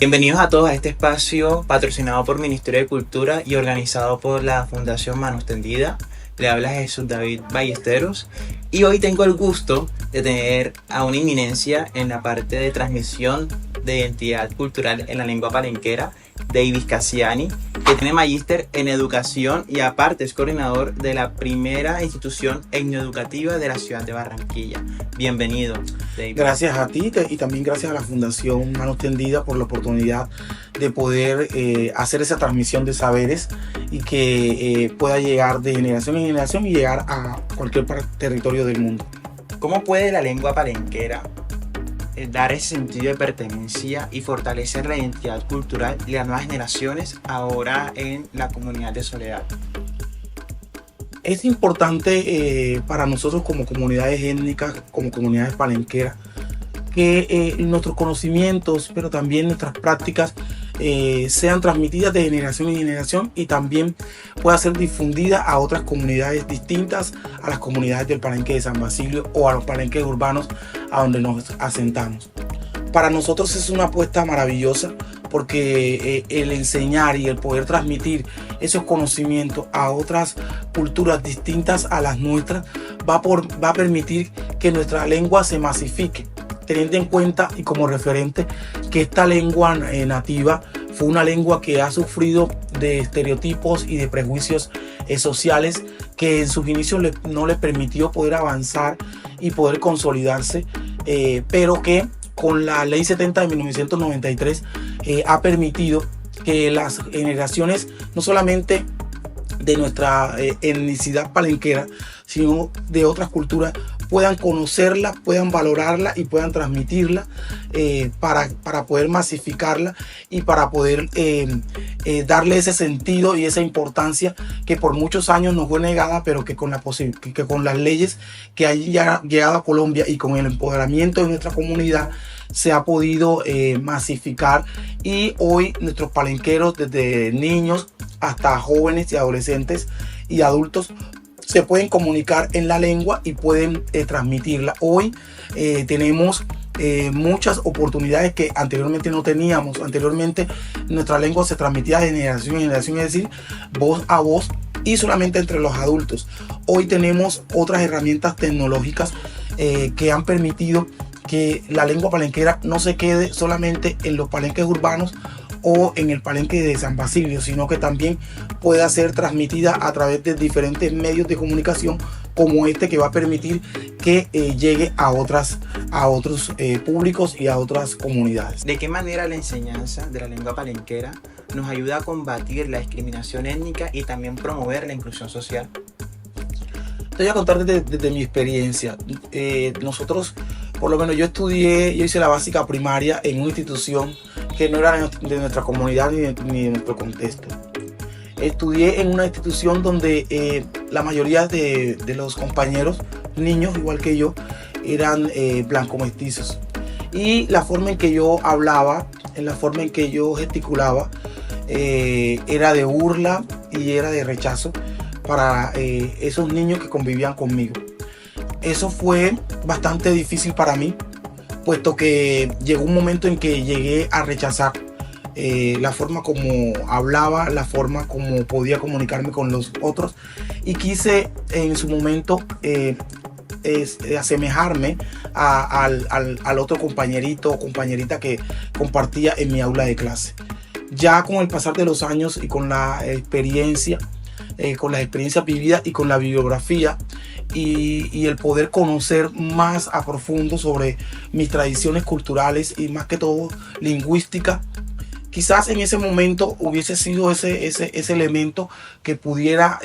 Bienvenidos a todos a este espacio patrocinado por Ministerio de Cultura y organizado por la Fundación Mano Extendida. Le habla Jesús David Ballesteros y hoy tengo el gusto de tener a una eminencia en la parte de transmisión de identidad cultural en la lengua palenquera, David Cassiani, que tiene magíster en educación y aparte es coordinador de la primera institución etnoeducativa de la ciudad de Barranquilla. Bienvenido, David. Gracias a ti y también gracias a la Fundación Mano Extendida por la oportunidad de poder hacer esa transmisión de saberes y que pueda llegar de generación en generación y llegar a cualquier territorio del mundo. ¿Cómo puede la lengua palenquera dar ese sentido de pertenencia y fortalecer la identidad cultural y las nuevas generaciones ahora en la comunidad de Soledad? Es importante para nosotros como comunidades étnicas, como comunidades palenqueras, que nuestros conocimientos, pero también nuestras prácticas sean transmitidas de generación en generación y también pueda ser difundida a otras comunidades distintas a las comunidades del Palenque de San Basilio o a los palenques urbanos a donde nos asentamos. Para nosotros es una apuesta maravillosa porque el enseñar y el poder transmitir esos conocimientos a otras culturas distintas a las nuestras va a permitir que nuestra lengua se masifique, teniendo en cuenta y como referente que esta lengua nativa fue una lengua que ha sufrido de estereotipos y de prejuicios sociales que en sus inicios no le permitió poder avanzar y poder consolidarse, pero que con la Ley 70 de 1993 ha permitido que las generaciones, no solamente de nuestra etnicidad palenquera, sino de otras culturas, puedan conocerla, puedan valorarla y puedan transmitirla para poder masificarla y para poder darle ese sentido y esa importancia que por muchos años nos fue negada, pero que con las leyes que han llegado a Colombia y con el empoderamiento de nuestra comunidad se ha podido masificar, y hoy nuestros palenqueros, desde niños hasta jóvenes y adolescentes y adultos, se pueden comunicar en la lengua y pueden transmitirla. Hoy tenemos muchas oportunidades que anteriormente no teníamos. Anteriormente nuestra lengua se transmitía de generación en generación, es decir, voz a voz y solamente entre los adultos. Hoy tenemos otras herramientas tecnológicas que han permitido que la lengua palenquera no se quede solamente en los palenques urbanos o en el Palenque de San Basilio, sino que también pueda ser transmitida a través de diferentes medios de comunicación como este, que va a permitir que llegue a otros públicos y a otras comunidades. ¿De qué manera la enseñanza de la lengua palenquera nos ayuda a combatir la discriminación étnica y también promover la inclusión social? Te voy a contar desde mi experiencia. Nosotros, por lo menos yo hice la básica primaria en una institución que no era de nuestra comunidad ni de nuestro contexto. Estudié en una institución donde la mayoría de los compañeros, niños igual que yo, eran blanco-mestizos. Y la forma en que yo hablaba, en la forma en que yo gesticulaba, era de burla y era de rechazo para esos niños que convivían conmigo. Eso fue bastante difícil para mí, puesto que llegó un momento en que llegué a rechazar la forma como hablaba, la forma como podía comunicarme con los otros, y quise en su momento asemejarme al otro compañerito o compañerita que compartía en mi aula de clase. Ya con el pasar de los años y con la experiencia, con las experiencias vividas y con la bibliografía y el poder conocer más a profundo sobre mis tradiciones culturales y más que todo lingüística, quizás en ese momento hubiese sido ese elemento que pudiera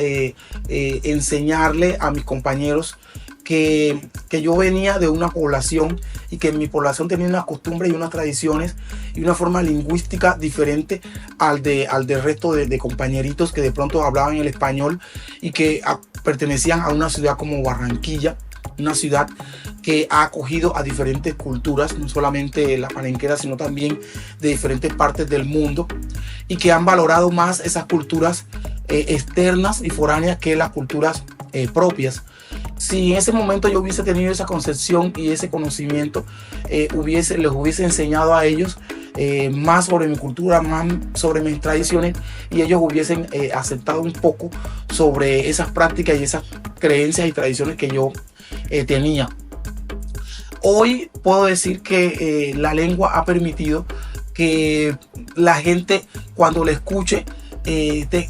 enseñarle a mis compañeros que yo venía de una población y que mi población tenía unas costumbres y unas tradiciones y una forma lingüística diferente al del resto de compañeritos que de pronto hablaban el español y que pertenecían a una ciudad como Barranquilla, una ciudad que ha acogido a diferentes culturas, no solamente la palenquera, sino también de diferentes partes del mundo, y que han valorado más esas culturas externas y foráneas que las culturas propias. Si en ese momento yo hubiese tenido esa concepción y ese conocimiento, les hubiese enseñado a ellos, más sobre mi cultura, más sobre mis tradiciones, y ellos hubiesen aceptado un poco sobre esas prácticas y esas creencias y tradiciones que yo tenía. Hoy puedo decir que la lengua ha permitido que la gente, cuando la escuche,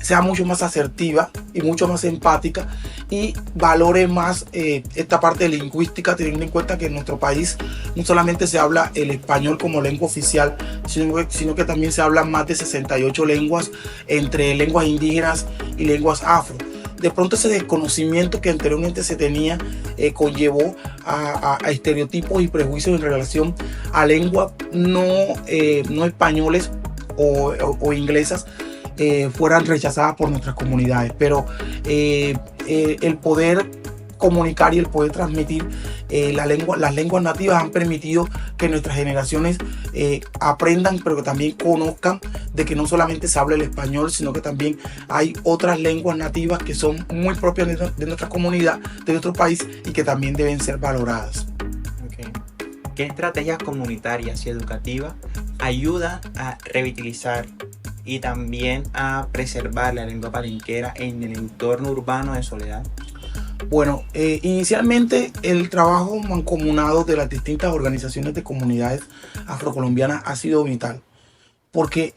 sea mucho más asertiva y mucho más empática, y valore más esta parte lingüística, teniendo en cuenta que en nuestro país no solamente se habla el español como lengua oficial, sino que también se hablan más de 68 lenguas, entre lenguas indígenas y lenguas afro. De pronto ese desconocimiento que anteriormente se tenía conllevó a estereotipos y prejuicios en relación a lenguas no españoles o inglesas fueran rechazadas por nuestras comunidades. Pero el poder comunicar y el poder transmitir las lenguas nativas han permitido que nuestras generaciones aprendan, pero que también conozcan de que no solamente se habla el español, sino que también hay otras lenguas nativas que son muy propias de nuestra comunidad, de nuestro país, y que también deben ser valoradas. Okay. ¿Qué estrategias comunitarias y educativas ayudan a revitalizar y también a preservar la lengua palenquera en el entorno urbano de Soledad? Bueno, inicialmente el trabajo mancomunado de las distintas organizaciones de comunidades afrocolombianas ha sido vital, porque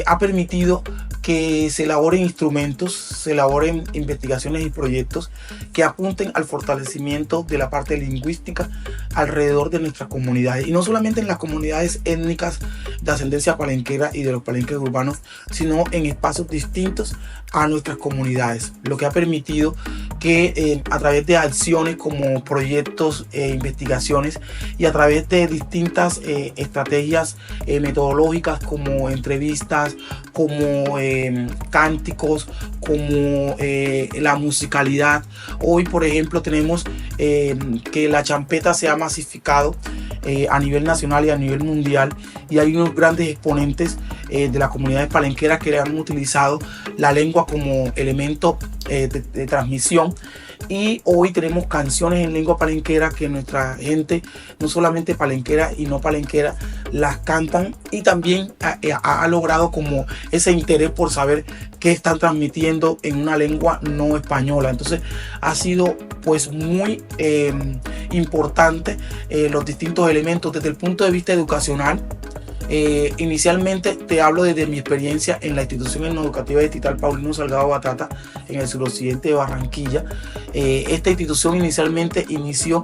ha permitido que se elaboren instrumentos, se elaboren investigaciones y proyectos que apunten al fortalecimiento de la parte lingüística alrededor de nuestras comunidades, y no solamente en las comunidades étnicas de ascendencia palenquera y de los palenques urbanos, sino en espacios distintos a nuestras comunidades, lo que ha permitido que a través de acciones como proyectos, investigaciones, y a través de distintas estrategias metodológicas como entrevistas, como cánticos, como la musicalidad. Hoy, por ejemplo, tenemos que la champeta se ha masificado a nivel nacional y a nivel mundial, y hay unos grandes exponentes de las comunidades palenqueras que han utilizado la lengua como elemento de transmisión. Y hoy tenemos canciones en lengua palenquera que nuestra gente, no solamente palenquera y no palenquera, las cantan, y también ha logrado como ese interés por saber qué están transmitiendo en una lengua no española. Entonces ha sido pues muy importante los distintos elementos desde el punto de vista educacional. Inicialmente te hablo desde mi experiencia en la institución educativa distrital Paulino Salgado Batata en el suroccidente de Barranquilla. Esta institución inicialmente inició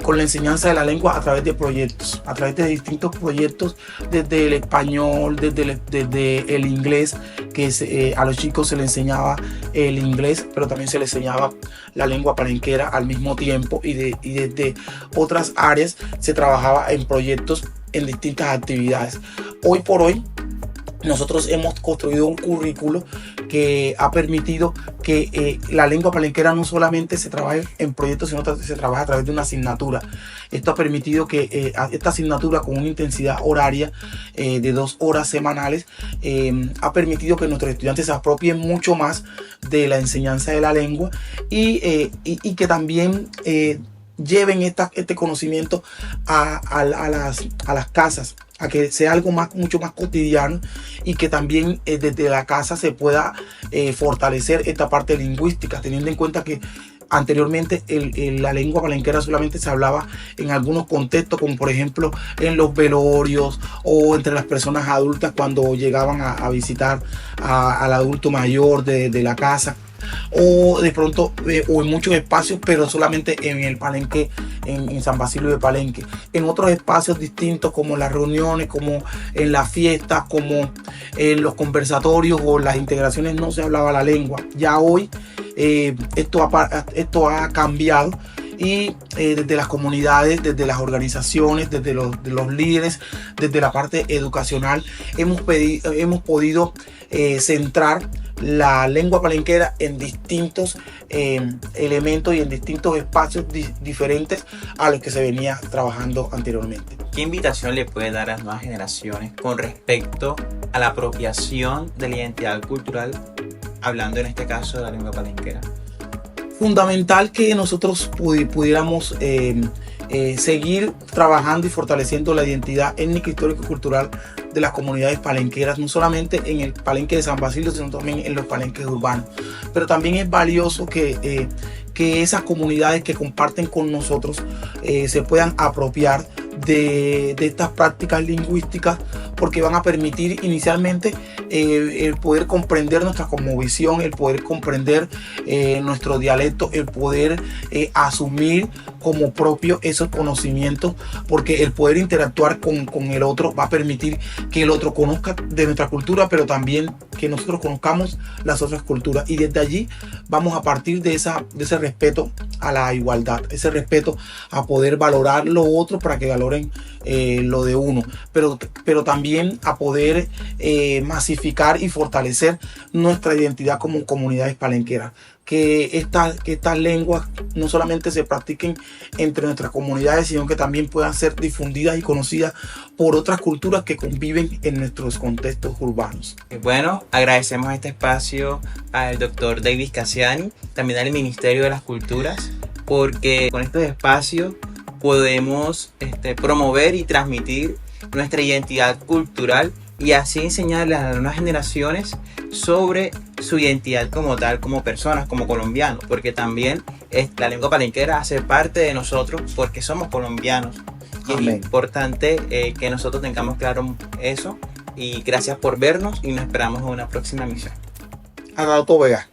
con la enseñanza de la lengua a través de proyectos, a través de distintos proyectos, desde el español, desde el inglés, que a los chicos se les enseñaba el inglés, pero también se les enseñaba la lengua palenquera al mismo tiempo, y desde otras áreas se trabajaba en proyectos en distintas actividades. Hoy por hoy nosotros hemos construido un currículo que ha permitido que la lengua palenquera no solamente se trabaje en proyectos, sino que se trabaje a través de una asignatura. Esto ha permitido que esta asignatura, con una intensidad horaria de 2 horas semanales, ha permitido que nuestros estudiantes se apropien mucho más de la enseñanza de la lengua, y que también lleven este conocimiento a las casas, a que sea algo mucho más cotidiano, y que también desde la casa se pueda fortalecer esta parte lingüística, teniendo en cuenta que anteriormente la lengua palenquera solamente se hablaba en algunos contextos, como por ejemplo en los velorios o entre las personas adultas cuando llegaban a visitar al adulto mayor de la casa, o de pronto o en muchos espacios, pero solamente en el Palenque, en San Basilio de Palenque. En otros espacios distintos, como las reuniones, como en las fiestas, como en los conversatorios o las integraciones, no se hablaba la lengua. Ya hoy esto ha cambiado, y desde las comunidades, desde las organizaciones, desde los líderes, desde la parte educacional, hemos podido centrar la lengua palenquera en distintos elementos y en distintos espacios diferentes a los que se venía trabajando anteriormente. ¿Qué invitación le puede dar a las nuevas generaciones con respecto a la apropiación de la identidad cultural, hablando en este caso de la lengua palenquera? Fundamental que nosotros pudiéramos seguir trabajando y fortaleciendo la identidad étnica, histórica y cultural de las comunidades palenqueras, no solamente en el palenque de San Basilio, sino también en los palenques urbanos. Pero también es valioso que esas comunidades que comparten con nosotros se puedan apropiar de estas prácticas lingüísticas, porque van a permitir inicialmente el poder comprender nuestra cosmovisión, el poder comprender nuestro dialecto, el poder asumir como propio esos conocimientos, porque el poder interactuar con el otro va a permitir que el otro conozca de nuestra cultura, pero también que nosotros conozcamos las otras culturas, y desde allí vamos a partir de ese respeto a la igualdad, ese respeto a poder valorar lo otro para que valoren lo de uno, pero también a poder masificar y fortalecer nuestra identidad como comunidades palenqueras. Que estas lenguas no solamente se practiquen entre nuestras comunidades, sino que también puedan ser difundidas y conocidas por otras culturas que conviven en nuestros contextos urbanos. Bueno, agradecemos este espacio al doctor David Cassiani, también al Ministerio de las Culturas, porque con estos espacios podemos promover y transmitir nuestra identidad cultural y así enseñarles a las nuevas generaciones sobre su identidad como tal, como personas, como colombianos, porque también la lengua palenquera hace parte de nosotros porque somos colombianos. Y Amén. es importante que nosotros tengamos claro eso. Y gracias por vernos y nos esperamos en una próxima emisión. Adalto Vega.